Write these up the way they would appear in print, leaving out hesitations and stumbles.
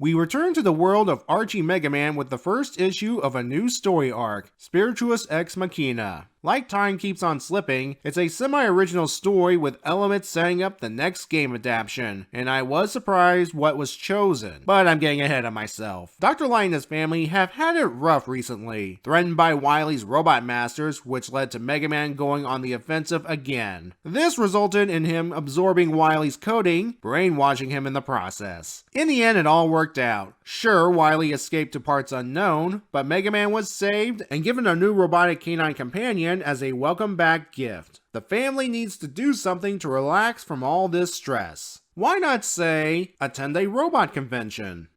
We return to the world of Archie Megaman with the first issue of a new story arc, Spiritus Ex Machina. Like time keeps on slipping, it's a semi-original story with elements setting up the next game adaptation, and I was surprised what was chosen, but I'm getting ahead of myself. Dr. Light and his family have had it rough recently, threatened by Wily's robot masters, which led to Megaman going on the offensive again. This resulted in him absorbing Wily's coding, brainwashing him in the process. In the end, it all worked out. Sure, Wily escaped to parts unknown, but Megaman was saved and given a new robotic canine companion as a welcome back gift. The family needs to do something to relax from all this stress. Why not say, attend a robot convention?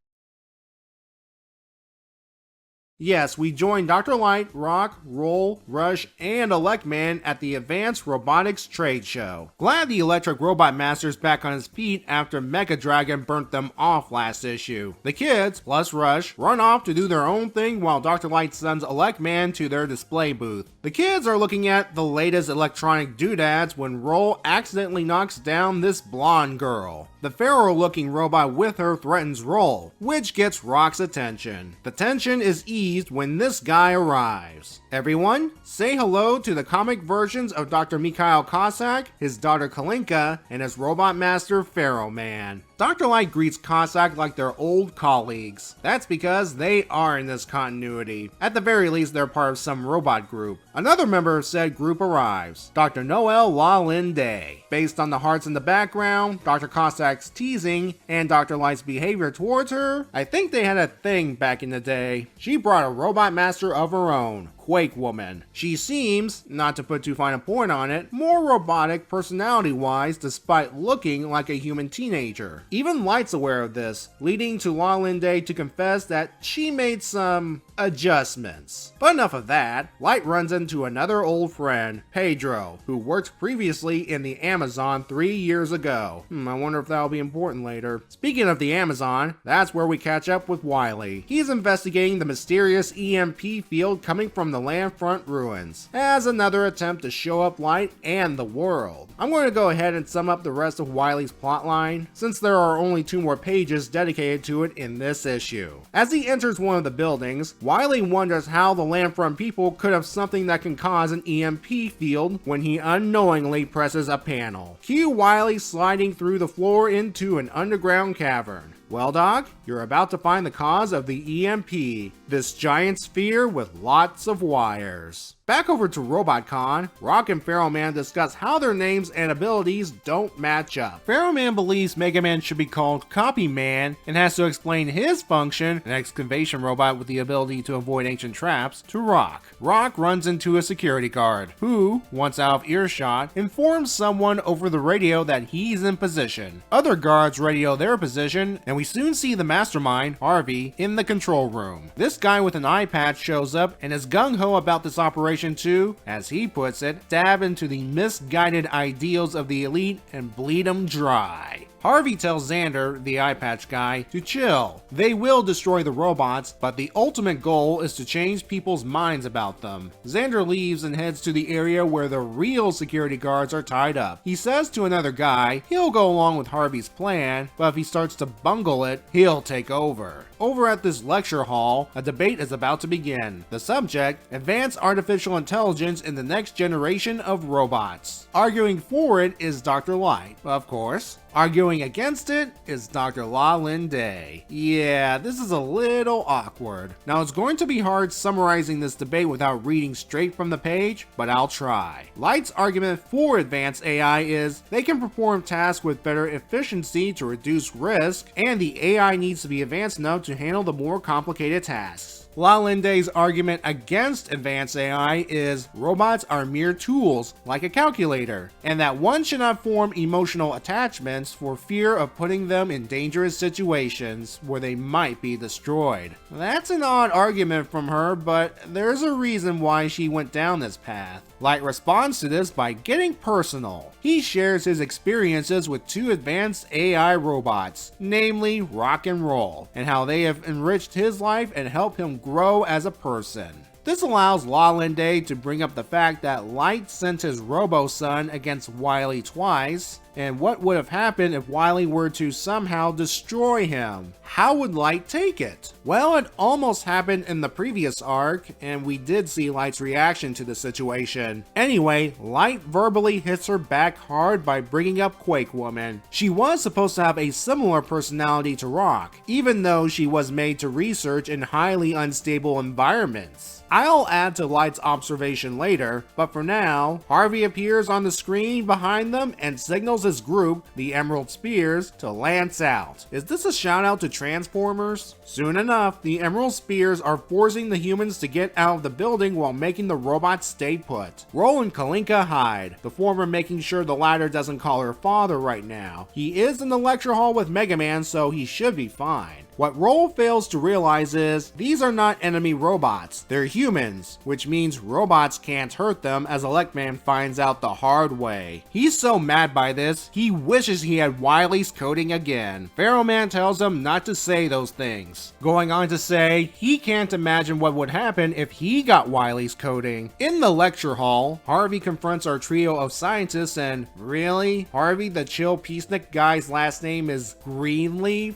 Yes, we joined Dr. Light, Rock, Roll, Rush, and Electman at the Advanced Robotics Tradeshow. Glad the Electric Robot Master's back on his feet after Mega Dragon burnt them off last issue. The kids, plus Rush, run off to do their own thing while Dr. Light sends Electman to their display booth. The kids are looking at the latest electronic doodads when Roll accidentally knocks down this blonde girl. The pharaoh-looking robot with her threatens Roll, which gets Rock's attention. The tension is eased when this guy arrives. Everyone, say hello to the comic versions of Dr. Mikhail Cossack, his daughter Kalinka, and his robot master Pharaoh Man. Dr. Light greets Cossack like they're old colleagues. That's because they are in this continuity. At the very least, they're part of some robot group. Another member of said group arrives, Dr. Noel La Lin Day. Based on the hearts in the background, Dr. Cossack's teasing, and Dr. Light's behavior towards her, I think they had a thing back in the day. She brought a robot master of her own, Quake Woman. She seems, not to put too fine a point on it, more robotic personality-wise despite looking like a human teenager. Even Light's aware of this, leading to La Lin Day to confess that she made some adjustments. But enough of that, Light runs into another old friend, Pedro, who worked previously in the Amazon 3 years ago. I wonder if that'll be important later. Speaking of the Amazon, that's where we catch up with Wily. He's investigating the mysterious EMP field coming from the landfront ruins, as another attempt to show up Light and the world. I'm going to go ahead and sum up the rest of Wily's plotline, since there are only 2 more pages dedicated to it in this issue. As he enters one of the buildings, Wily wonders how the landfront people could have something that can cause an EMP field when he unknowingly presses a panel. Cue Wily sliding through the floor into an underground cavern. Well, Doc, you're about to find the cause of the EMP, this giant sphere with lots of wires. Back over to RobotCon, Rock and Pharaoh Man discuss how their names and abilities don't match up. Pharaoh Man believes Megaman should be called Copy Man and has to explain his function, an excavation robot with the ability to avoid ancient traps, to Rock. Rock runs into a security guard, who, once out of earshot, informs someone over the radio that he's in position. Other guards radio their position, and we soon see the mastermind, Harvey, in the control room. This guy with an eye patch shows up and is gung-ho about this operation to, as he puts it, stab into the misguided ideals of the elite and bleed them dry. Harvey tells Xander, the eye patch guy, to chill. They will destroy the robots, but the ultimate goal is to change people's minds about them. Xander leaves and heads to the area where the real security guards are tied up. He says to another guy he'll go along with Harvey's plan, but if he starts to bungle it, he'll take over. Over at this lecture hall, a debate is about to begin. The subject, advanced artificial intelligence in the next generation of robots. Arguing for it is Dr. Light, of course. Arguing against it is Dr. La Lin Day. Yeah, this is a little awkward. Now it's going to be hard summarizing this debate without reading straight from the page, but I'll try. Light's argument for advanced AI is they can perform tasks with better efficiency to reduce risk, and the AI needs to be advanced enough to handle the more complicated tasks. La Lin Day's argument against advanced AI is robots are mere tools, like a calculator, and that one should not form emotional attachments for fear of putting them in dangerous situations where they might be destroyed. That's an odd argument from her, but there's a reason why she went down this path. Light responds to this by getting personal. He shares his experiences with 2 advanced AI robots, namely Rock and Roll, and how they have enriched his life and helped him grow as a person. This allows La Lin Day to bring up the fact that Light sent his Robo-Son against Wily twice, And what would have happened if Wily were to somehow destroy him? How would Light take it? Well, it almost happened in the previous arc, and we did see Light's reaction to the situation. Anyway, Light verbally hits her back hard by bringing up Quake Woman. She was supposed to have a similar personality to Rock, even though she was made to research in highly unstable environments. I'll add to Light's observation later, but for now, Harvey appears on the screen behind them and signals his group, the Emerald Spears, to lance out. Is this a shout out to Transformers? Soon enough, the Emerald Spears are forcing the humans to get out of the building while making the robots stay put. Roll and Kalinka hide, the former making sure the latter doesn't call her father right now. He is in the lecture hall with Megaman, so he should be fine. What Roll fails to realize is, these are not enemy robots, they're humans, which means robots can't hurt them, as Electman finds out the hard way. He's so mad by this, he wishes he had Wily's coding again. Pharaohman tells him not to say those things, going on to say he can't imagine what would happen if he got Wily's coding. In the lecture hall, Harvey confronts our trio of scientists and, really? Harvey, the chill peacenik guy's last name is Greenleaf?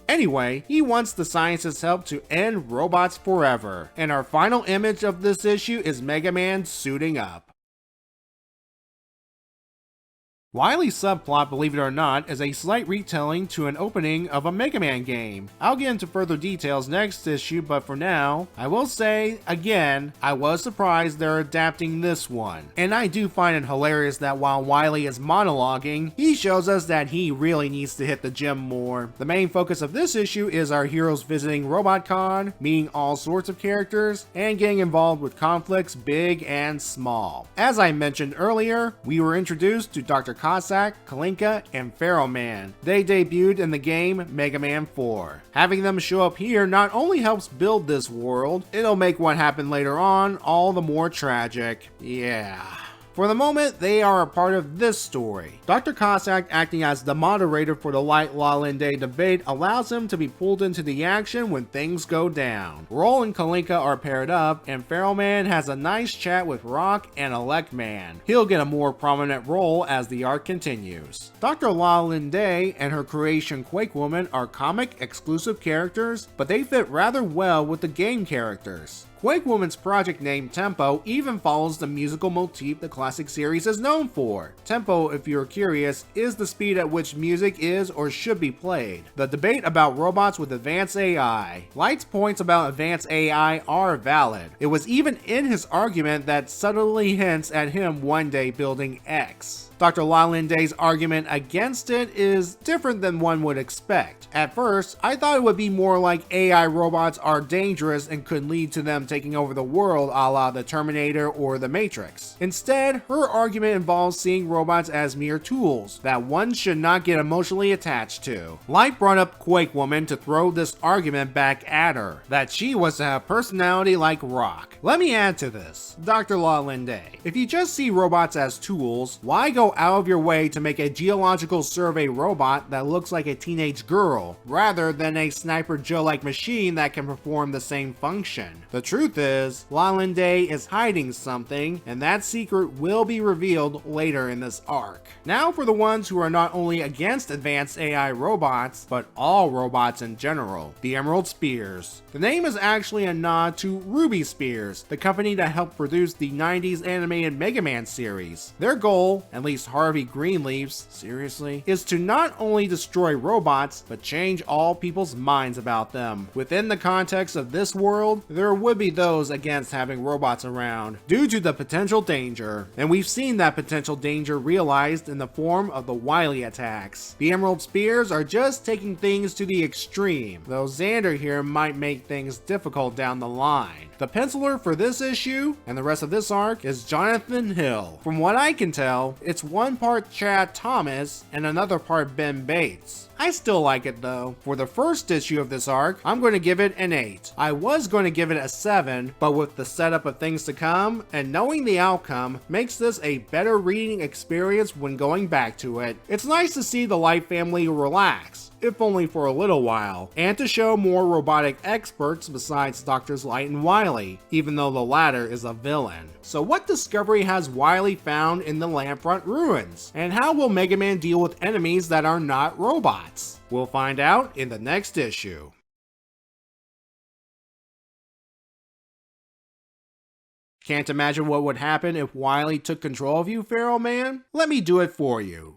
Anyway, he wants the scientists' help to end robots forever. And our final image of this issue is Megaman suiting up. Wily's subplot, believe it or not, is a slight retelling to an opening of a Mega Man game. I'll get into further details next issue, but for now, I will say, again, I was surprised they're adapting this one. And I do find it hilarious that while Wily is monologuing, he shows us that he really needs to hit the gym more. The main focus of this issue is our heroes visiting RobotCon, meeting all sorts of characters, and getting involved with conflicts big and small. As I mentioned earlier, we were introduced to Dr. Cossack, Kalinka, and Pharaohman. They debuted in the game Mega Man 4. Having them show up here not only helps build this world, it'll make what happened later on all the more tragic. Yeah. For the moment, they are a part of this story. Dr. Cossack, acting as the moderator for the Light La Linde debate, allows him to be pulled into the action when things go down. Roll and Kalinka are paired up, and Pharaohman has a nice chat with Rock and Electman. He'll get a more prominent role as the arc continues. Dr. La Linde and her creation Quake Woman are comic exclusive characters, but they fit rather well with the game characters. Quake Woman's project name Tempo even follows the musical motif the classic series is known for. Tempo, if you're curious, is the speed at which music is or should be played. The debate about robots with advanced AI. Light's points about advanced AI are valid. It was even in his argument that subtly hints at him one day building X. Dr. La Linde's argument against it is different than one would expect. At first, I thought it would be more like AI robots are dangerous and could lead to them taking over the world a la the Terminator or the Matrix. Instead, her argument involves seeing robots as mere tools that one should not get emotionally attached to. Light brought up Quake Woman to throw this argument back at her, that she was to have personality like Rock. Let me add to this. Dr. La Linde, if you just see robots as tools, why go out of your way to make a geological survey robot that looks like a teenage girl, rather than a Sniper Joe-like machine that can perform the same function? The truth is, La Linde is hiding something, and that secret will be revealed later in this arc. Now for the ones who are not only against advanced AI robots, but all robots in general, the Emerald Spears. The name is actually a nod to Ruby Spears, the company that helped produce the 90s animated Mega Man series. Their goal, at least Harvey Greenleaf's, seriously, is to not only destroy robots, but change all people's minds about them. Within the context of this world, there would be those against having robots around, due to the potential danger, and we've seen that potential danger realized in the form of the Wily attacks. The Emerald Spears are just taking things to the extreme, though Xander here might make things difficult down the line. The penciler for this issue, and the rest of this arc, is Jonathan Hill. From what I can tell, it's one part Chad Thomas and another part Ben Bates. I still like it though. For the first issue of this arc, I'm going to give it an 8. I was going to give it a 7, but with the setup of things to come, and knowing the outcome, makes this a better reading experience when going back to it. It's nice to see the Light family relax, if only for a little while, and to show more robotic experts besides Drs. Light and Wily Wily, even though the latter is a villain. So what discovery has Wily found in the Landfront ruins? And how will Mega Man deal with enemies that are not robots? We'll find out in the next issue. Can't imagine what would happen if Wily took control of you, Pharaoh Man? Let me do it for you.